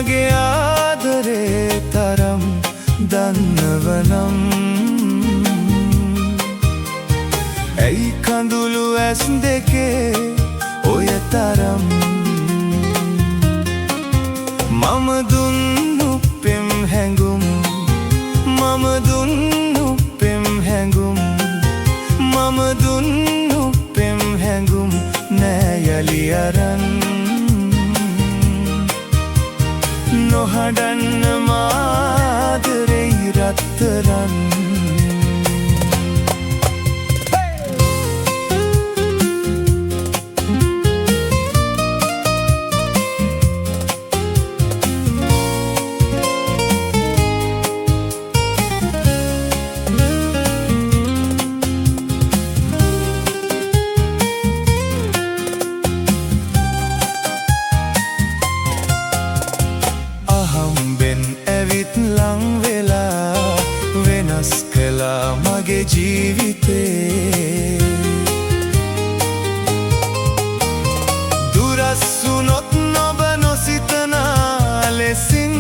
මගේ ආදරේ තරම් දන්නවනම් ඇයි කඳුළු ඇස් දෙකේ ඔය තරම් මම දුන්නු පෙම් හැඟුම් මම දුන්නු පෙම් හැඟුම් මම දුන්නු පෙම් හැඟුම් නෑ යලි අරන් නොහඬන්න මාදරේ රත්තරන් මගේ ජීවිතේ දුරස් වුණොත් නොබ නොසිතනා ලෙසින්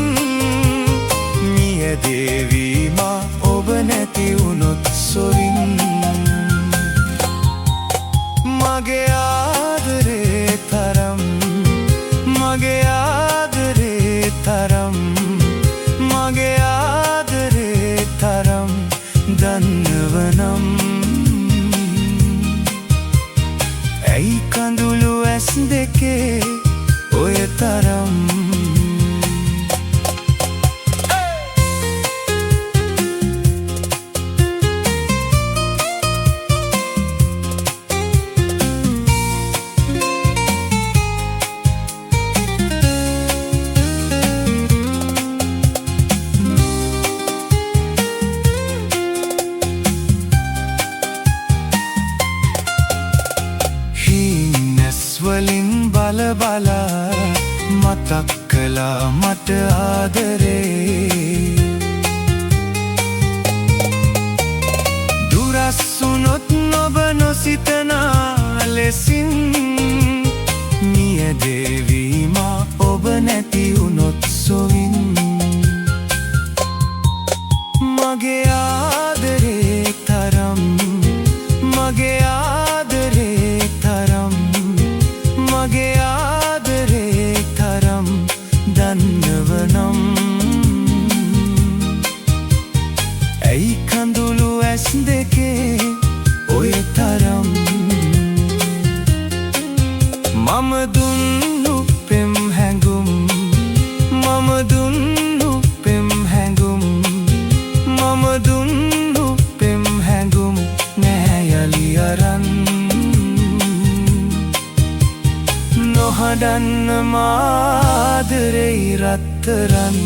මියදේවී මා ඔබ නැති වුණොත් සොරින් මගේ ආදරේ තරම් මගේ ආදරේ තරම් මගේ ආදරේ තරම් දන්නවනම් ඇයි කඳුළු ඇස් දෙකේ ඔය තරම් වලින් බල බලා මතක් කළා මට ආදරේ දුරස් වුණොත් නොබ නොසිතනා ලෙසින් මියදේවී මා ඔබ නැති වුණොත් සොවින් මගේ ආදරේ තරම් මගේ ආදරේ තරම් මගේ ආදරේ තරම් දන්නවනම් ඇයි කඳුළු ඇස් දෙකේ ඔය තරම් මම දුන්නු පෙම් හැඟුම් මම දුන්නු පෙම් හැඟුම් මම දුන්නු පෙම් හැඟුම් නෑ යලි අරන් නොහඬන්න මාදරේ රත්තරන්